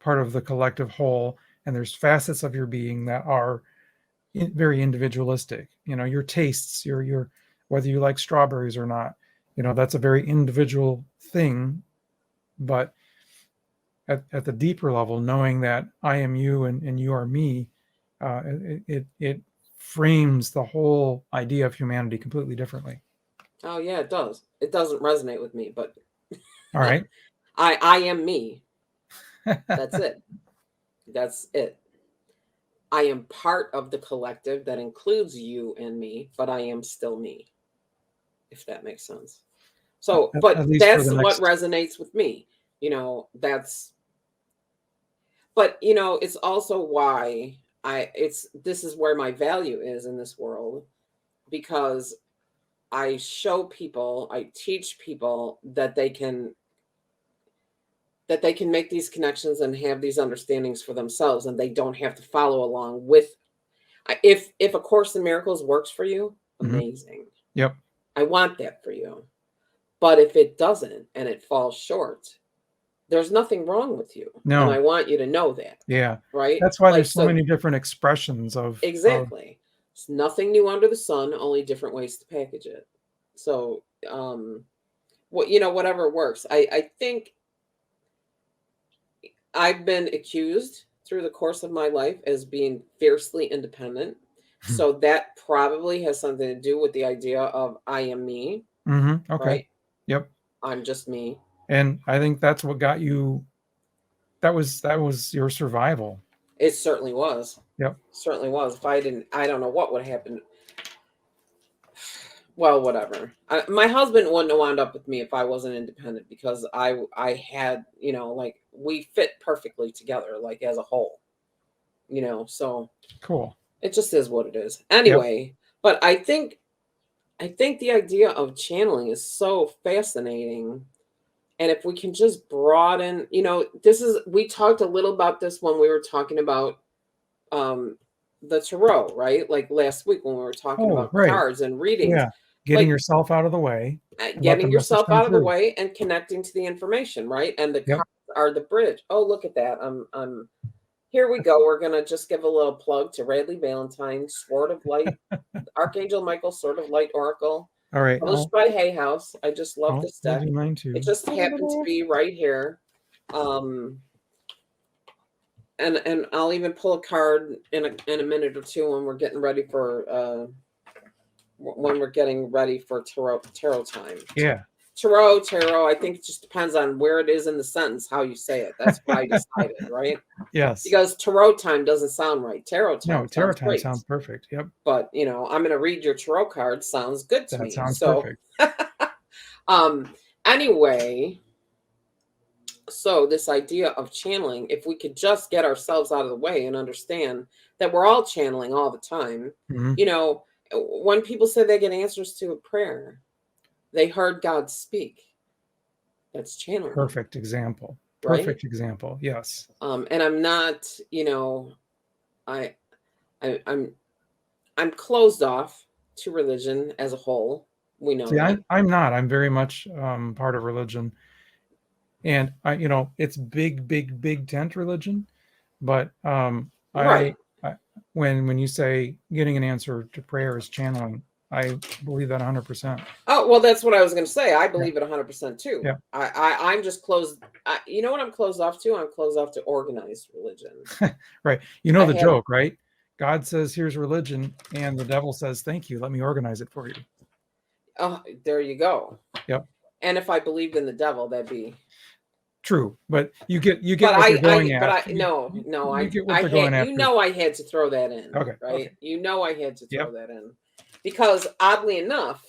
part of the collective whole, and there's facets of your being that are very individualistic. Your tastes, your whether you like strawberries or not, that's a very individual thing. But at the deeper level, knowing that I am you and you are me, it frames the whole idea of humanity completely differently. Oh yeah, it does. It doesn't resonate with me, but all right. I am me. That's it. That's it. I am part of the collective that includes you and me, but I am still me, if that makes sense. So, but that's what resonates with me. But it's also why this is where my value is in this world, because I show people, I teach people that they can make these connections and have these understandings for themselves, and they don't have to follow along with. If A Course in Miracles works for you, amazing. Yep. I want that for you. But if it doesn't and it falls short, there's nothing wrong with you. No. And I want you to know that. Yeah. Right. That's why there's so many different expressions of. Exactly. It's nothing new under the sun, only different ways to package it. So, whatever works. I think I've been accused through the course of my life as being fiercely independent. So that probably has something to do with the idea of I am me. Okay. Right? Yep. I'm just me. And I think that's what got you. That was your survival. It certainly was. Yep. Certainly was. If I didn't, I don't know what would happen. Well, whatever. My husband wouldn't have wound up with me if I wasn't independent, because I had, like, we fit perfectly together, like, as a whole, so cool. It just is what it is. Anyway, yep. But I think the idea of channeling is so fascinating. And if we can just broaden, we talked a little about this when we were talking about the tarot, right? Like last week when we were talking about cards and readings. Yeah. Getting yourself out of the way. Getting yourself out of the way and connecting to the information, right? And the cards are the bridge. Oh, look at that. I'm here we go. We're gonna just give a little plug to Radleigh Valentine, Sword of Light, Archangel Michael, Sword of Light Oracle. All right. Published by Hay House. I just love this deck. It just happened to be right here. And I'll even pull a card in a minute or two when we're getting ready for tarot time. Yeah. Tarot. I think it just depends on where it is in the sentence, how you say it. That's why I decided, right? Yes. Because tarot time doesn't sound right. Tarot time. No, tarot time sounds perfect. Yep. But I'm going to read your tarot card. Sounds good to me. That sounds perfect. Anyway, so this idea of channeling, if we could just get ourselves out of the way and understand that we're all channeling all the time. Mm-hmm. When people say they get answers to a prayer, they heard God speak. That's channeling. Perfect example. Right? Perfect example. Yes. And I'm not, I'm closed off to religion as a whole. We know. See, I'm not. I'm very much part of religion, and it's big tent religion, but right. When you say getting an answer to prayer is channeling, I believe that 100%. Oh, well, that's what I was going to say. I believe it 100% too. Yeah. I'm just closed. You know what I'm closed off to? I'm closed off to organized religion. Right. The joke, right? God says, here's religion. And the devil says, thank you. Let me organize it for you. Oh, there you go. Yep. And if I believed in the devil, that'd be true. But you get what they're going at. I had to throw that in. Okay. Right. Okay. I had to throw that in. Because oddly enough,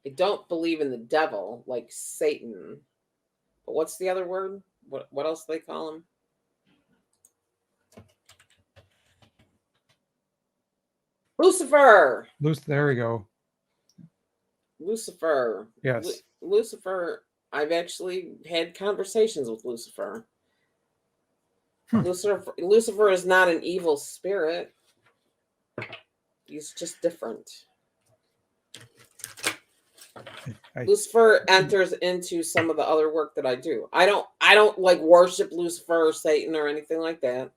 I don't believe in the devil like Satan. But what's the other word? What else do they call him? Lucifer. There we go. Lucifer. Yes. Lucifer. I've actually had conversations with Lucifer. Lucifer is not an evil spirit. He's just different. Lucifer enters into some of the other work that I do. I don't like worship Lucifer or Satan or anything like that.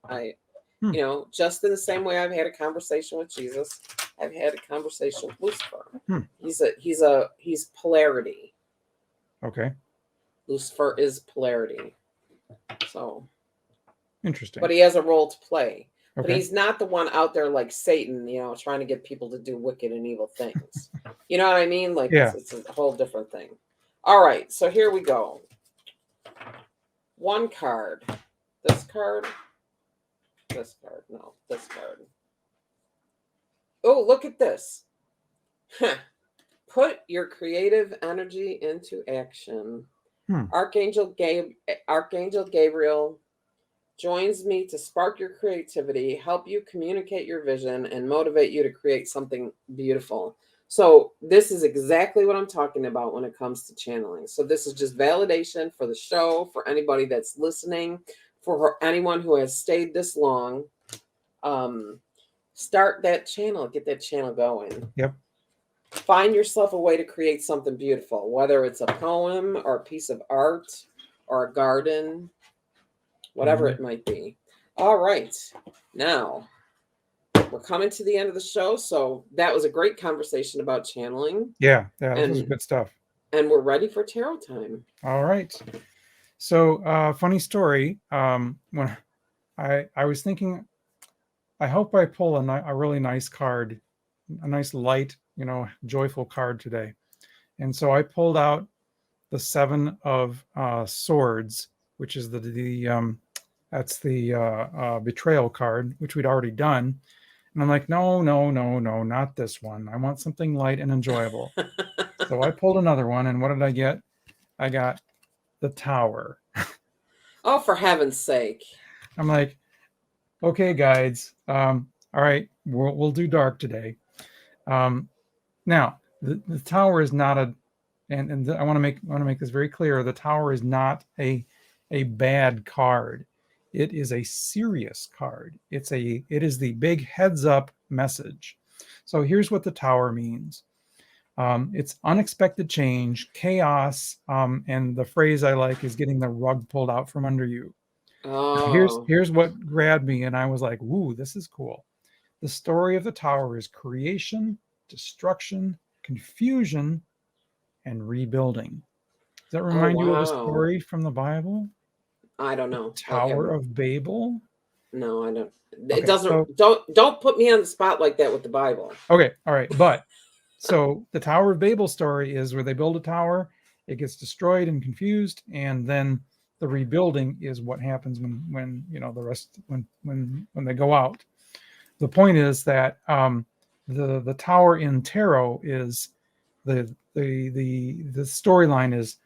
Just in the same way I've had a conversation with Jesus, I've had a conversation with Lucifer. He's polarity. Okay. Lucifer is polarity. So interesting. But he has a role to play. Okay. But he's not the one out there like Satan, trying to get people to do wicked and evil things. You know what I mean? Like, yeah. It's a whole different thing. All right, so here we go. One card. This card. This card. No, this card. Oh, look at this. Put your creative energy into action. Archangel Gabriel joins me to spark your creativity, help you communicate your vision, and motivate you to create something beautiful. So this is exactly what I'm talking about when it comes to channeling. So this is just validation for the show, for anybody that's listening, for anyone who has stayed this long. Start that channel, get that channel going. Yep. find yourself a way to create something beautiful, whether it's a poem or a piece of art or a garden, whatever it might be. All right. Now, we're coming to the end of the show. So that was a great conversation about channeling. Yeah, this was good stuff. And we're ready for tarot time. All right. So, funny story. When I was thinking, I hope I pull a really nice card, a nice light, joyful card today. And so I pulled out the Seven of Swords, which is that's the betrayal card, which we'd already done. And I'm like, no, not this one. I want something light and enjoyable. So I pulled another one, and what did I get? I got the Tower. Oh, for heaven's sake. I'm like, okay, guides. All right, we'll do dark today. Now, the Tower is not and I want to make this very clear. The Tower is not a bad card. It is a serious card. It is the big heads up message. So here's what the Tower means. It's unexpected change, chaos, and the phrase I like is getting the rug pulled out from under you. Oh. Here's what grabbed me, and I was like, "Ooh, this is cool." The story of the Tower is creation, destruction, confusion, and rebuilding. Does that remind you of a story from the Bible? I don't know. Tower of Babel? No, I don't. Okay, it doesn't. Don't put me on the spot like that with the Bible. Okay, all right, but so the Tower of Babel story is where they build a tower, it gets destroyed and confused, and then the rebuilding is what happens when the rest when they go out. The point is that the tower in tarot is the storyline is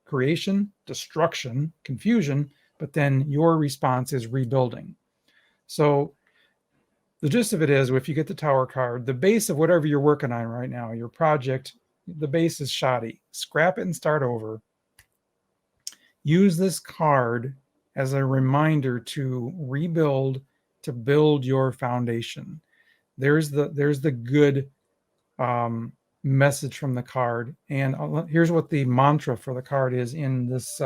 creation, destruction, confusion, but then your response is rebuilding. So the gist of it is, if you get the Tower card, the base of whatever you're working on right now, your project, the base is shoddy. Scrap it and start over. Use this card as a reminder to rebuild, to build your foundation. There's the good message from the card. And here's what the mantra for the card is in this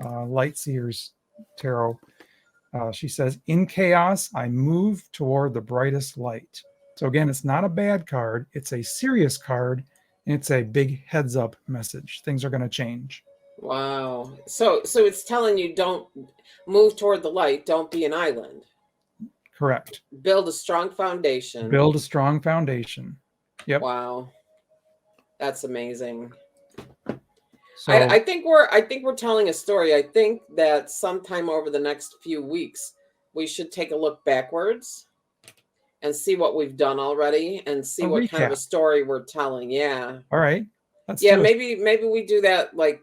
Light Seers tarot. She says, in chaos, I move toward the brightest light. So again, it's not a bad card. It's a serious card. And it's a big heads up message. Things are going to change. Wow. So it's telling you, don't move toward the light. Don't be an island. Correct. Build a strong foundation. Build a strong foundation. Yep. Wow. That's amazing. So, I think we're telling a story. I think that sometime over the next few weeks, we should take a look backwards and see what we've done already and see what kind of a story we're telling. Yeah. All right. Maybe we do that like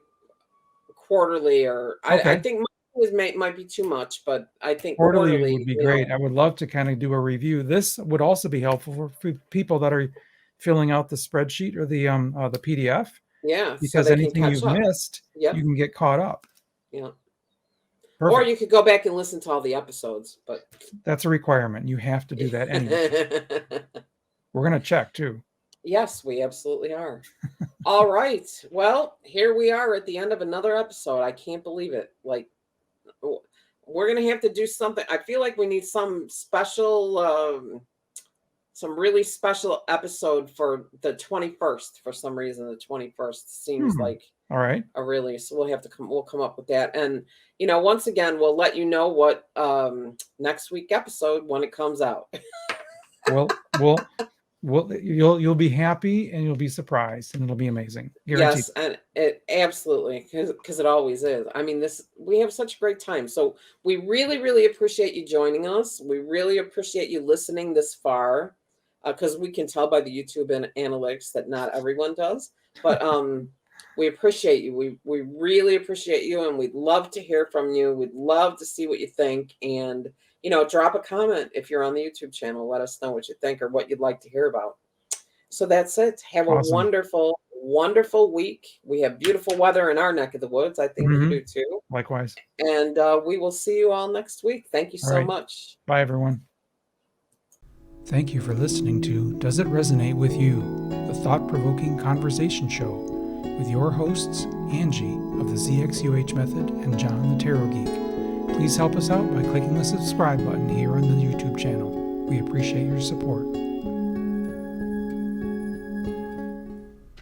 quarterly, or okay. I think might be too much, but I think quarterly would be great. I would love to kind of do a review. This would also be helpful for people that are filling out the spreadsheet or the PDF. Yeah, because so anything you've missed, you can get caught up. Yeah. Perfect. Or you could go back and listen to all the episodes, but that's a requirement. You have to do that anyway. We're going to check too. Yes, we absolutely are. All right. Well, here we are at the end of another episode. I can't believe it. Like, we're going to have to do something. I feel like we need some special, some really special episode for the 21st. For some reason, the 21st seems like all right. A really, so we'll come up with that. And, once again, we'll let you know what next week episode when it comes out. Well, you'll be happy and you'll be surprised and it'll be amazing. Guaranteed. Yes, and it absolutely, because it always is. I mean, we have such a great time. So we really, really appreciate you joining us. We really appreciate you listening this far, because we can tell by the YouTube and analytics that not everyone does. But we appreciate you. We really appreciate you, and we'd love to hear from you. We'd love to see what you think, and drop a comment if you're on the YouTube channel. Let us know what you think or what you'd like to hear about. So that's it. Have a wonderful, wonderful week. We have beautiful weather in our neck of the woods. I think you do too. Likewise. And we will see you all next week. Thank you so much. Bye, everyone. Thank you for listening to Does It Resonate With You? the thought-provoking conversation show with your hosts, Angie of the ZXUH Method and John the Tarot Geek. Please help us out by clicking the subscribe button here on the YouTube channel. We appreciate your support.